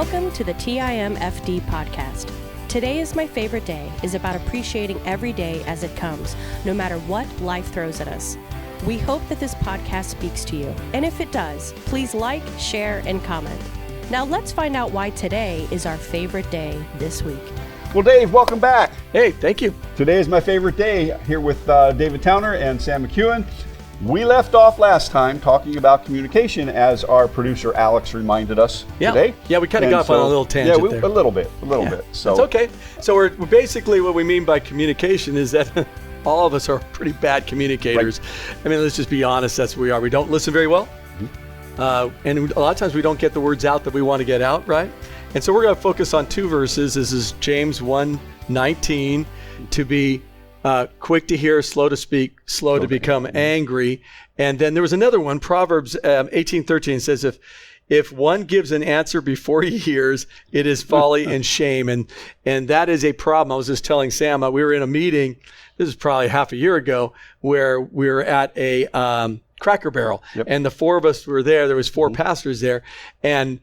Welcome to the TIMFD podcast. Today is my favorite day is about appreciating every day as it comes, no matter what life throws at us. We hope that this podcast speaks to you, and if it does, please like, share, and comment. Now let's find out why today is our favorite day this week. Well, Dave, welcome back. Hey, thank you. Today is my favorite day here with David Towner and Sam McKeown. We left off last time talking about communication, as our producer Alex reminded us today. Yeah, we kind of got off on a little tangent there. A little bit. So it's okay. So we're basically, what we mean by communication is that all of us are pretty bad communicators. Right. I mean, let's just be honest. That's what we are. We don't listen very well, and a lot of times we don't get the words out that we want to get out, right? And so we're going to focus on two verses. This is James 1:19, to be quick to hear, slow to speak, slow to become angry. And then there was another one, Proverbs 18:13 says, if one gives an answer before he hears, it is folly and shame. And that is a problem. I was just telling Sam, we were in a meeting, this is probably half a year ago, where we were at a Cracker Barrel. Yep. And the four of us were there. There was four pastors there. And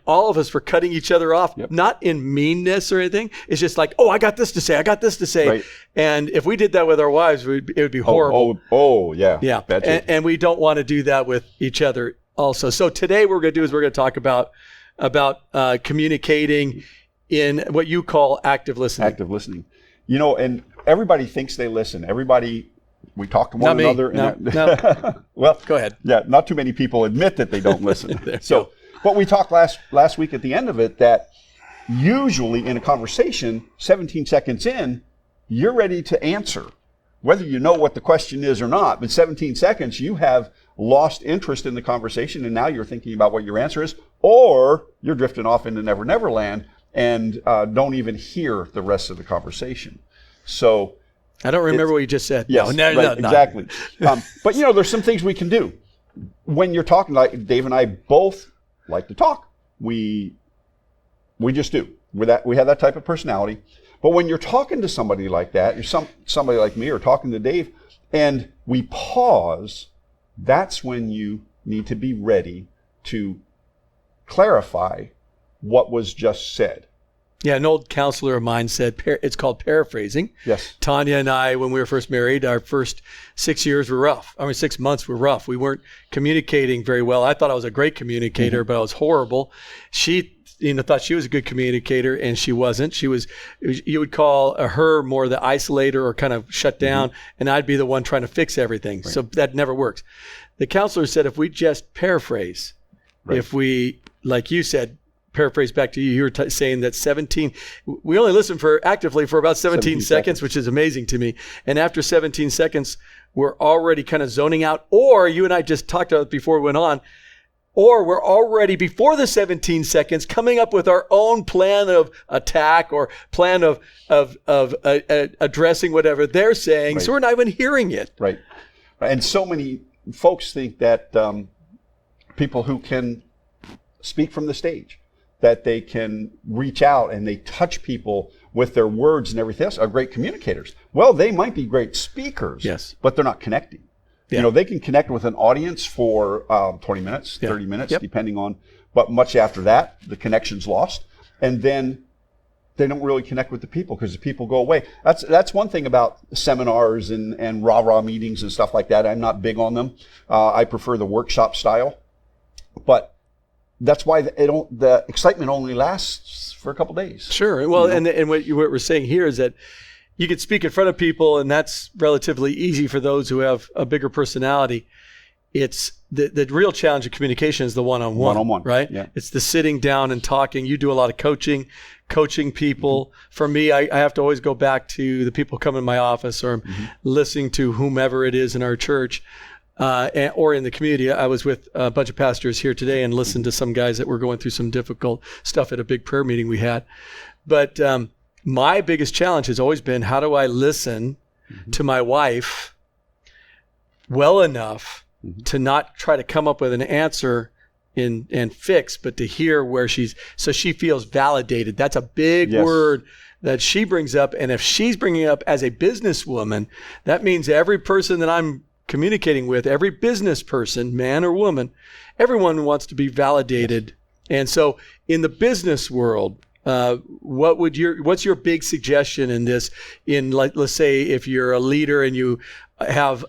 all of us were cutting each other off, not in meanness or anything. It's just like, I got this to say. Right. And if we did that with our wives, it would be horrible. Yeah. Yeah. And we don't want to do that with each other also. So today what we're going to do is we're going to talk about communicating in what you call active listening. Active listening. You know, and everybody thinks they listen. We talk to one another. No. Well, go ahead. Yeah, not too many people admit that they don't listen. But we talked last week at the end of it that usually in a conversation, 17 seconds in, you're ready to answer, whether you know what the question is or not. But 17 seconds, you have lost interest in the conversation, and now you're thinking about what your answer is, or you're drifting off into Never Never Land and don't even hear the rest of the conversation. So I don't remember what you just said. Yes, no, exactly. But there's some things we can do when you're talking. Like Dave and I both like to talk. We just do. We have that type of personality. But when you're talking to somebody like that, you're somebody like me or talking to Dave, and we pause, that's when you need to be ready to clarify what was just said. Yeah, an old counselor of mine said, it's called paraphrasing. Yes. Tanya and I, when we were first married, our first 6 years were rough. 6 months were rough. We weren't communicating very well. I thought I was a great communicator, but I was horrible. She thought she was a good communicator, and she wasn't. You would call her more the isolator or kind of shut down, and I'd be the one trying to fix everything. Right. So that never works. The counselor said, if we just paraphrase, if we, like you said, paraphrase back to you, you were saying that we only listen actively for about 17 seconds, which is amazing to me. And after 17 seconds, we're already kind of zoning out, or you and I just talked about it before we went on, or we're already before the 17 seconds coming up with our own plan of attack or plan of addressing whatever they're saying. Right. So we're not even hearing it. Right. And so many folks think that people who can speak from the stage, that they can reach out and they touch people with their words and everything else, are great communicators. Well, they might be great speakers, but they're not connecting. Yeah. They can connect with an audience for 20 minutes, 30 minutes, depending on, but much after that, the connection's lost. And then they don't really connect with the people because the people go away. That's one thing about seminars and rah-rah meetings and stuff like that. I'm not big on them. I prefer the workshop style. But that's why the excitement only lasts for a couple days. Sure. Well, and what we're saying here is that you can speak in front of people, and that's relatively easy for those who have a bigger personality. It's the real challenge of communication is the one-on-one, right? Yeah. It's the sitting down and talking. You do a lot of coaching people. For me, I have to always go back to the people come in my office, or listening to whomever it is in our church. Or in the community. I was with a bunch of pastors here today and listened to some guys that were going through some difficult stuff at a big prayer meeting we had. But my biggest challenge has always been, how do I listen to my wife well enough to not try to come up with an answer and fix, but to hear where so she feels validated. That's a big word that she brings up. And if she's bringing it up as a businesswoman, that means every person that I'm communicating with, every business person, man or woman, everyone wants to be validated And so in the business world, what's your big suggestion in this? In let's say if you're a leader and you have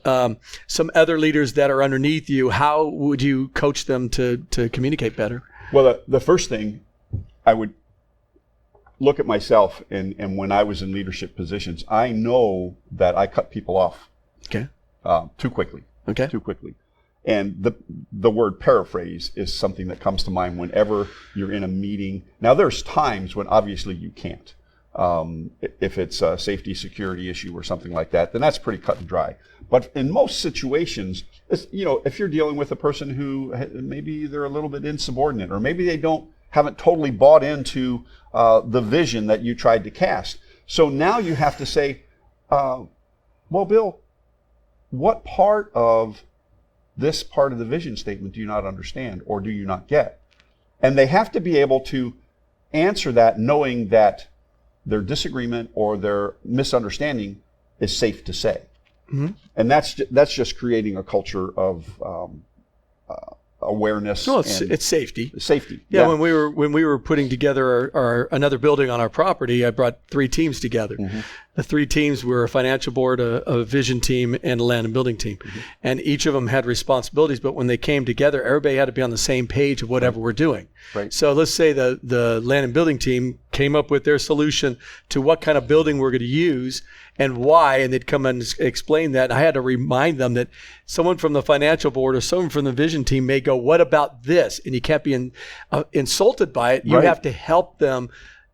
some other leaders that are underneath you, how would you coach them to communicate better? Well, the first thing I would look at myself, and when I was in leadership positions, I know that I cut people off too quickly. Too quickly. And the word paraphrase is something that comes to mind whenever you're in a meeting. Now, there's times when obviously you can't. If it's a safety security issue or something like that, then that's pretty cut and dry. But in most situations, if you're dealing with a person who maybe they're a little bit insubordinate, or maybe they haven't totally bought into the vision that you tried to cast. So now you have to say, well, Bill, what part of this part of the vision statement do you not understand or do you not get? And they have to be able to answer that knowing that their disagreement or their misunderstanding is safe to say. Mm-hmm. And that's just creating a culture of awareness. Well, it's safety. Safety. Yeah. When we were putting together our another building on our property, I brought 3 teams together. Mm-hmm. The 3 teams were a financial board, a vision team, and a land and building team. Mm-hmm. And each of them had responsibilities, but when they came together, everybody had to be on the same page of whatever we're doing. Right. So let's say the land and building team came up with their solution to what kind of building we're going to use and why, and they'd come and explain that. And I had to remind them that someone from the financial board or someone from the vision team may go, what about this? And you can't be insulted by it. You have to help them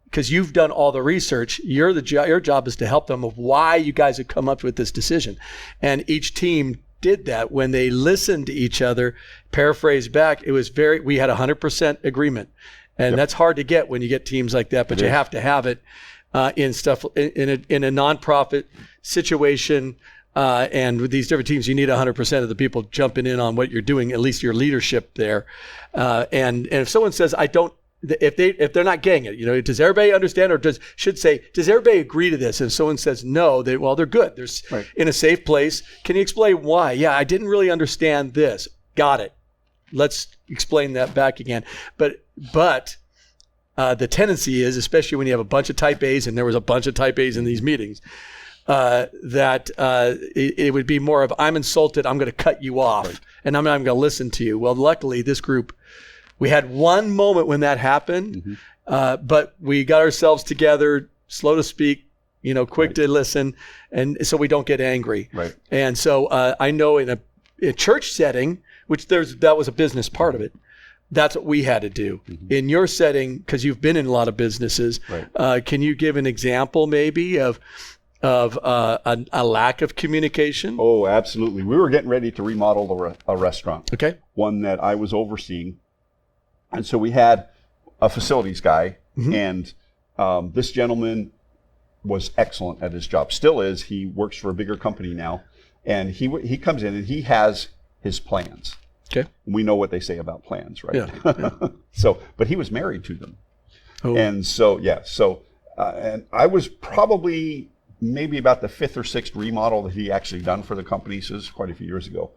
because you've done all the research. Your job is to help them of why you guys have come up with this decision. And each team did that. When they listened to each other, paraphrase back, we had 100% agreement. And that's hard to get when you get teams like that, but you have to have it in a nonprofit situation. And with these different teams, you need 100% of the people jumping in on what you're doing, at least your leadership there. And if someone says, if they're not getting it, does everybody understand, or does everybody agree to this? And someone says no, they're good. They're in a safe place. Can you explain why? Yeah, I didn't really understand this. Got it. Let's explain that back again. But the tendency is, especially when you have a bunch of type A's, and there was a bunch of type A's in these meetings, that it would be more of, I'm insulted, I'm going to cut you off, and I'm not even going to listen to you. Well, luckily, this group, we had one moment when that happened, but we got ourselves together, slow to speak, quick to listen, and so we don't get angry. Right. And so I know in a church setting, which that was a business part of it, that's what we had to do. Mm-hmm. In your setting, because you've been in a lot of businesses, can you give an example maybe of a lack of communication? Oh, absolutely. We were getting ready to remodel a restaurant. Okay. One that I was overseeing. And so we had a facilities guy, and this gentleman was excellent at his job. Still is. He works for a bigger company now. And he comes in and he has his plans. Okay. We know what they say about plans, right? Yeah. But he was married to them. Oh. And so, and I was probably maybe about the 5th or 6th remodel that he actually done for the company. So this is quite a few years ago.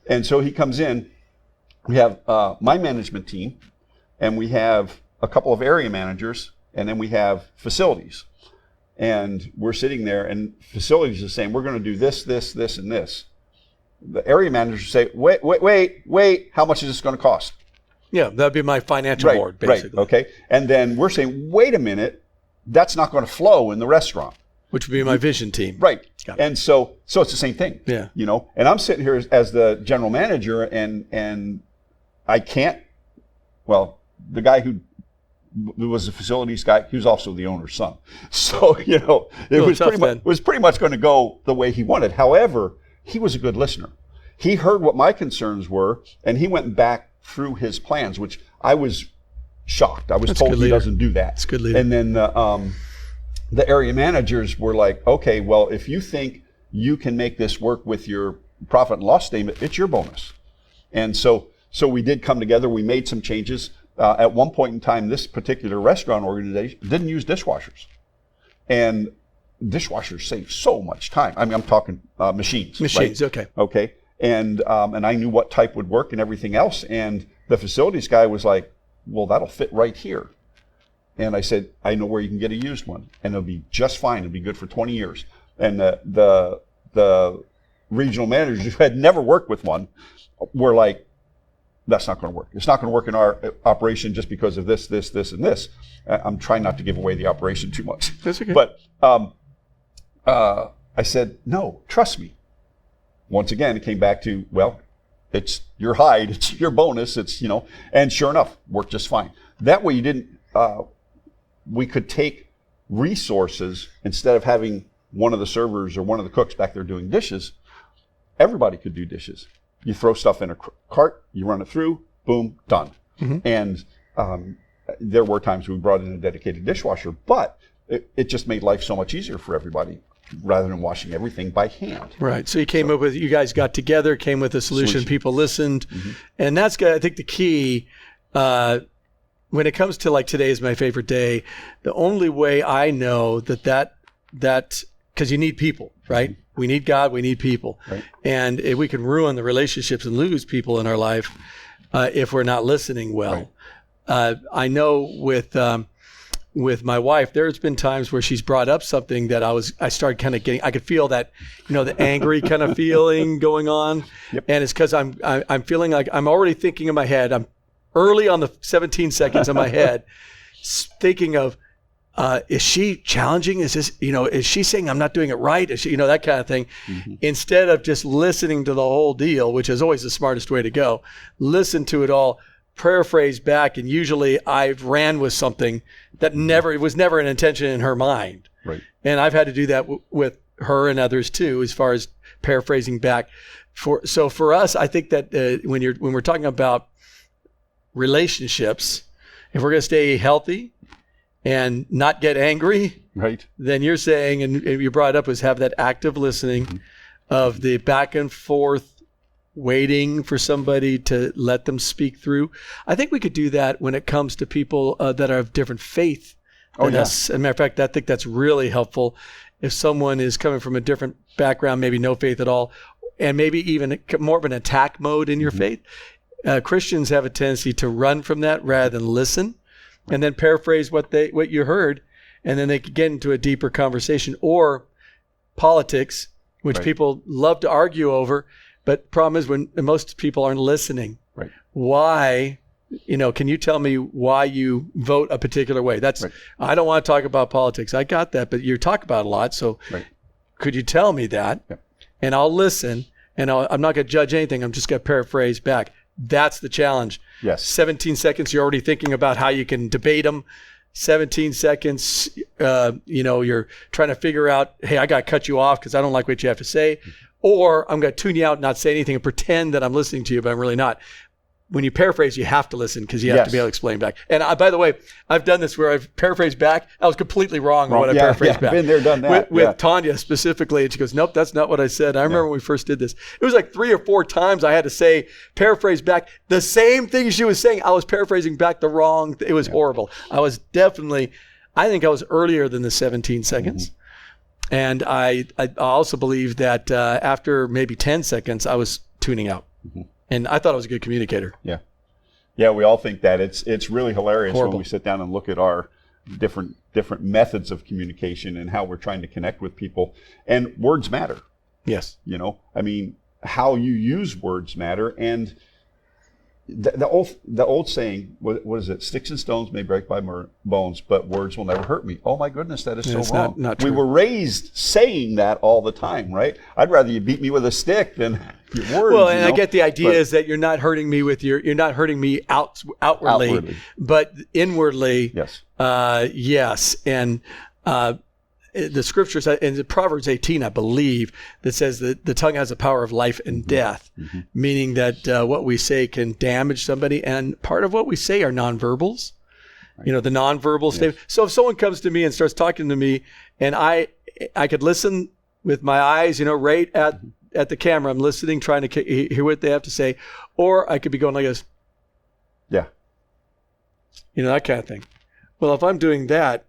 And so he comes in, we have my management team, and we have a couple of area managers, and then we have facilities. And we're sitting there, and facilities is saying, we're going to do this, this, this, and this. The area managers say, wait, how much is this going to cost? Yeah, that'd be my financial board, basically. Right, okay. And then we're saying, wait a minute, that's not going to flow in the restaurant. Which would be my vision team. Right. And so it's the same thing. Yeah. And I'm sitting here as the general manager, and I can't, the guy who was the facilities guy, he was also the owner's son. So, it was pretty much going to go the way he wanted. However, he was a good listener. He heard what my concerns were, and he went back through his plans, which I was shocked. I was told he doesn't do that. That's a good leader. And then the area managers were like, okay, well, if you think you can make this work with your profit and loss statement, it's your bonus. And so we did come together. We made some changes. At one point in time, this particular restaurant organization didn't use dishwashers. And dishwashers save so much time. I mean, I'm talking machines. Machines, right? Okay. Okay. And I knew what type would work and everything else. And the facilities guy was like, well, that'll fit right here. And I said, I know where you can get a used one, and it'll be just fine. It'll be good for 20 years. And the regional managers who had never worked with one were like, that's not going to work. It's not going to work in our operation just because of this, and this. I'm trying not to give away the operation too much. That's okay. But I said, no, trust me. Once again, it came back to, well, it's your hide, it's your bonus, it's, and sure enough, worked just fine. That way we could take resources instead of having one of the servers or one of the cooks back there doing dishes. Everybody could do dishes. You throw stuff in a cart, you run it through, boom, done. Mm-hmm. And there were times we brought in a dedicated dishwasher, but it just made life so much easier for everybody rather than washing everything by hand. Right. So you guys got together, came with a solution. People listened. Mm-hmm. And that's, I think, the key. When it comes to like today is my favorite day, the only way I know that because you need people, right? Mm-hmm. We need God, we need people. Right. And if we can ruin the relationships and lose people in our life if we're not listening well. Right. I know with my wife, there's been times where she's brought up something that I started kind of getting, I could feel that, the angry kind of feeling going on. Yep. And it's because I'm feeling like I'm already thinking in my head, I'm early on the 17 seconds in my head, thinking of, is she challenging? Is this, is she saying I'm not doing it right? Is she, that kind of thing. Mm-hmm. Instead of just listening to the whole deal, which is always the smartest way to go, listen to it all, paraphrase back. And usually I've ran with something that was never an intention in her mind. Right. And I've had to do that with her and others too, as far as paraphrasing back. So for us, I think that when we're talking about relationships, if we're going to stay healthy and not get angry, right, then you're saying, and you brought up, was have that active listening. Mm-hmm. Of the back and forth, waiting for somebody to let them speak through. I think we could do that when it comes to people that are of different faith than us. As a matter of fact, I think that's really helpful. If someone is coming from a different background, maybe no faith at all, and maybe even more of an attack mode in your mm-hmm. faith, Christians have a tendency to run from that rather than listen, and then paraphrase what you heard, and then they could get into a deeper conversation. Or politics, which right. people love to argue over, but problem is when most people aren't listening. Right. Why? Can you tell me why you vote a particular way? That's right. I don't want to talk about politics. I got that, but you talk about it a lot. So right. could you tell me that? Yep. And I'll listen, and I'm not going to judge anything. I'm just going to paraphrase back. That's the challenge. Yes. 17 seconds, you're already thinking about how you can debate them. 17 seconds, you're trying to figure out, hey, I got to cut you off because I don't like what you have to say. Or I'm going to tune you out, not say anything, and pretend that I'm listening to you, but I'm really not. When you paraphrase, you have to listen because you have to be able to explain back. And by the way, I've done this where I've paraphrased back. I was completely wrong on what I paraphrased back. Been there, done that. With Tanya specifically, and she goes, nope, that's not what I said. I remember when we first did this. It was like 3 or 4 times I had to paraphrase back the same thing she was saying. I was paraphrasing back the wrong. It was horrible. I think I was earlier than the 17 seconds. Mm-hmm. And I also believe that after maybe 10 seconds, I was tuning out. Mm-hmm. And I thought I was a good communicator. Yeah. Yeah, we all think that. It's really hilarious when we sit down and look at our different methods of communication and how we're trying to connect with people. And words matter. Yes. How you use words matter. And the old saying, what is it? Sticks and stones may break my bones, but words will never hurt me. Oh my goodness, that is so wrong. Not true. We were raised saying that all the time, right? I'd rather you beat me with a stick than your words. Well, and I get the idea is that you're not hurting me you're not hurting me outwardly, but inwardly. Yes. Yes. And the scriptures in Proverbs 18, I believe, that says that the tongue has the power of life and mm-hmm. death, mm-hmm. meaning that what we say can damage somebody. And part of what we say are nonverbals, right. The nonverbal statement. So if someone comes to me and starts talking to me, and I could listen with my eyes, right at the camera, I'm listening, trying to hear what they have to say, or I could be going like this. Yeah. That kind of thing. Well, if I'm doing that,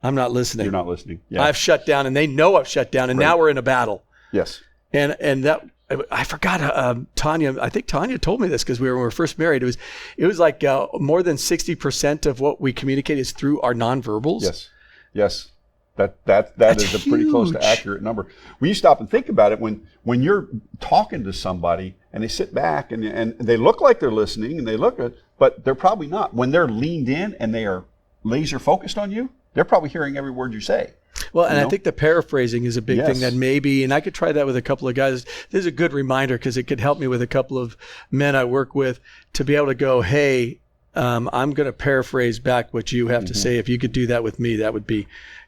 I'm not listening. You're not listening. Yeah. I've shut down, and they know I've shut down, and now we're in a battle. Yes. And that I forgot Tanya. I think Tanya told me this because when we were first married. It was like more than 60% of what we communicate is through our nonverbals. Yes. That is a pretty close to accurate number. When you stop and think about it, when you're talking to somebody and they sit back and they look like they're listening and they look good, but they're probably not. When they're leaned in and they are laser focused on you, they're probably hearing every word you say. Well, and I think the paraphrasing is a big thing that maybe, and I could try that with a couple of guys. This is a good reminder because it could help me with a couple of men I work with to be able to go, hey, I'm going to paraphrase back what you have to say. If you could do that with me, that would be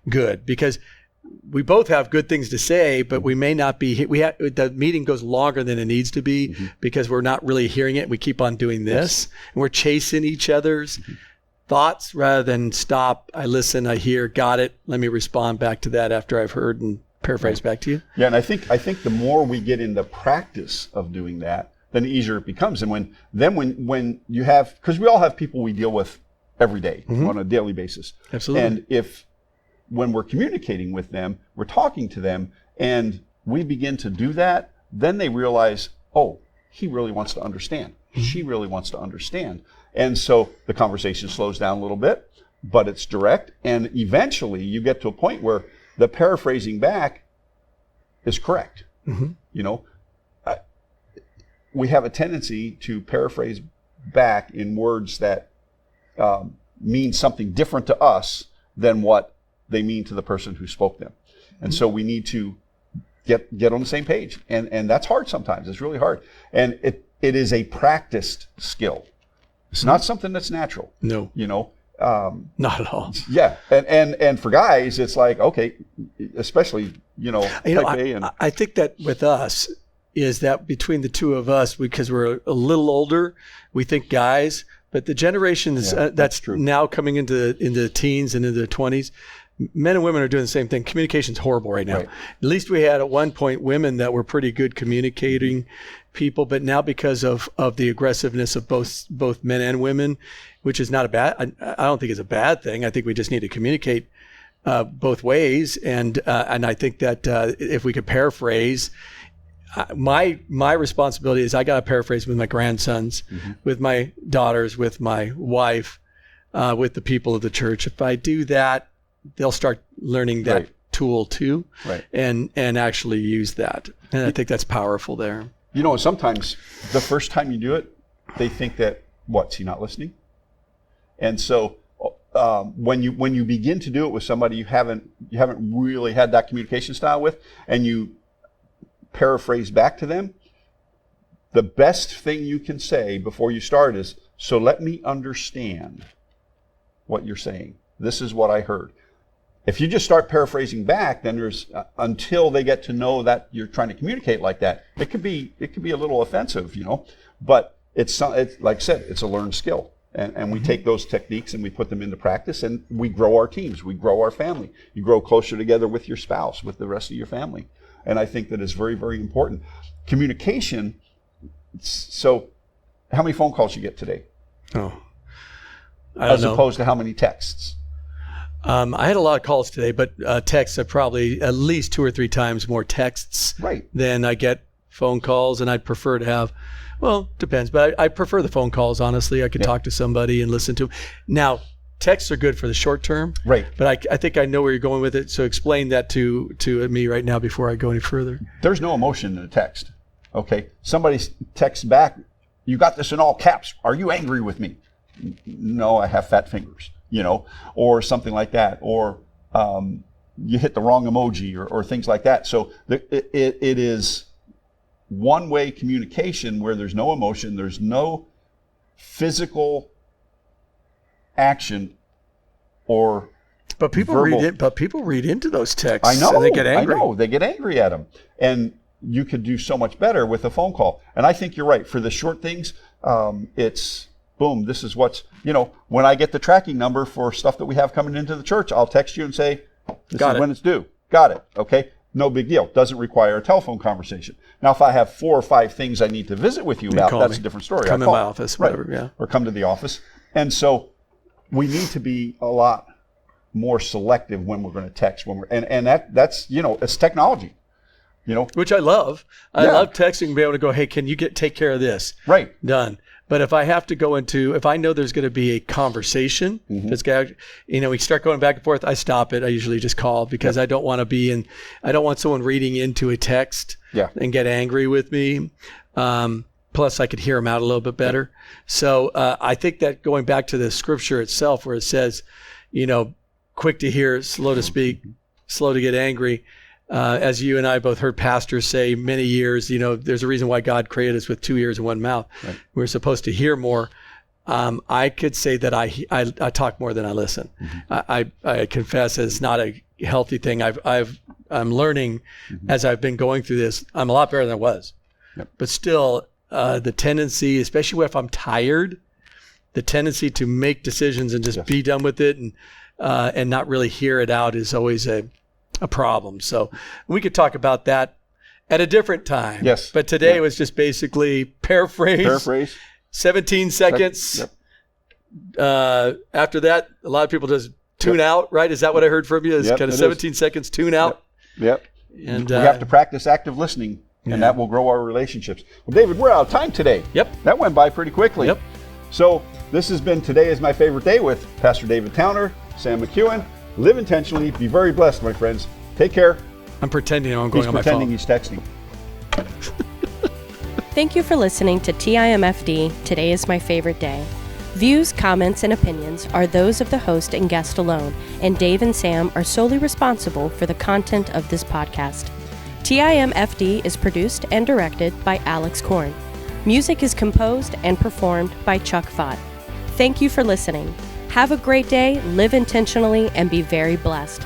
good, because we both have good things to say, but we may not be. The meeting goes longer than it needs to be because we're not really hearing it. We keep on doing this, and we're chasing each other's thoughts rather than stop. I listen. I hear. Got it. Let me respond back to that after I've heard and paraphrase back to you. Yeah, and I think the more we get into practice of doing that, then the easier it becomes. And when you have, because we all have people we deal with every day on a daily basis. Absolutely. And when we're communicating with them, we're talking to them, and we begin to do that, then they realize, oh, he really wants to understand. She really wants to understand. And so the conversation slows down a little bit, but it's direct. And eventually you get to a point where the paraphrasing back is correct. We have a tendency to paraphrase back in words that mean something different to us than what they mean to the person who spoke them. And so we need to get on the same page. And that's hard sometimes. It's really hard. And it is a practiced skill. It's not something that's natural. No. Not at all. Yeah. And for guys, it's like, okay, especially, type A. And I think that with us is that between the two of us, because we're a little older, we think guys, but the generations that's now coming into the teens and into the 20s, men and women are doing the same thing. Communication's horrible right now. Right. At least we had at one point women that were pretty good communicating people, but now because of the aggressiveness of both men and women, which is not a bad, I don't think it's a bad thing. I think we just need to communicate both ways. And I think that if we could paraphrase, my responsibility is I got to paraphrase with my grandsons, with my daughters, with my wife, with the people of the church. If I do that, they'll start learning that tool too, and actually use that. And I think that's powerful there. Sometimes the first time you do it, they think that, is he not listening? And so when you begin to do it with somebody you haven't really had that communication style with, and you paraphrase back to them, the best thing you can say before you start is, so let me understand what you're saying. This is what I heard. If you just start paraphrasing back, then there's until they get to know that you're trying to communicate like that, it could be a little offensive, but it's like I said, it's a learned skill. And we take those techniques and we put them into practice, and we grow our teams, we grow our family. You grow closer together with your spouse, with the rest of your family. And I think that is very, very important. Communication, so how many phone calls you get today? Oh, I don't know. As opposed to how many texts? I had a lot of calls today, but texts are probably at least 2 or 3 times more texts than I get phone calls. And I'd prefer to have, depends, but I prefer the phone calls, honestly. I could talk to somebody and listen to them. Now, texts are good for the short term, but I think I know where you're going with it. So explain that to me right now before I go any further. There's no emotion in a text. Okay, somebody texts back, you got this in all caps. Are you angry with me? No, I have fat fingers. Or something like that, or you hit the wrong emoji, or things like that. So it is one-way communication where there's no emotion, there's no physical action, or but people verbal. read it. But people read into those texts. I know. And they get angry. I know. They get angry at them, and you could do so much better with a phone call. And I think you're right for the short things. It's boom, this is what's, when I get the tracking number for stuff that we have coming into the church, I'll text you and say, this is when it's due. Got it. Okay. No big deal. Doesn't require a telephone conversation. Now, if I have 4 or 5 things I need to visit with you about, that's a different story. Come in my office, whatever, or come to the office. And so we need to be a lot more selective when we're going to text. And that's, it's technology. which I love. I Yeah. love texting and being able to go, hey, can you take care of this? Right. Done. But if I have to go if I know there's going to be a conversation, this guy, we start going back and forth, I stop it. I usually just call because I don't want to I don't want someone reading into a text and get angry with me. Plus I could hear them out a little bit better. So I think that going back to the scripture itself where it says, quick to hear, slow to speak, slow to get angry. As you and I both heard pastors say many years, there's a reason why God created us with 2 ears and 1 mouth. Right. We're supposed to hear more. I could say that I talk more than I listen. I confess it's not a healthy thing. I'm learning as I've been going through this. I'm a lot better than I was, but still the tendency, especially if I'm tired, the tendency to make decisions and just be done with it and not really hear it out is always a problem. So we could talk about that at a different time. Yes. But today was just basically paraphrase. 17 seconds. After that, a lot of people just tune out, right? Is that what I heard from you? It's kind of 17 seconds, tune out. Yep. And we have to practice active listening, and that will grow our relationships. Well, David, we're out of time today. Yep. That went by pretty quickly. Yep. So this has been Today is My Favorite Day with Pastor David Towner, Sam McKeown. Live intentionally. Be very blessed, my friends. Take care. I'm pretending I'm going on my phone. He's pretending he's texting. Thank you for listening to TIMFD, Today is My Favorite Day. Views, comments, and opinions are those of the host and guest alone, and Dave and Sam are solely responsible for the content of this podcast. TIMFD is produced and directed by Alex Korn. Music is composed and performed by Chuck Fott. Thank you for listening. Have a great day, live intentionally, and be very blessed.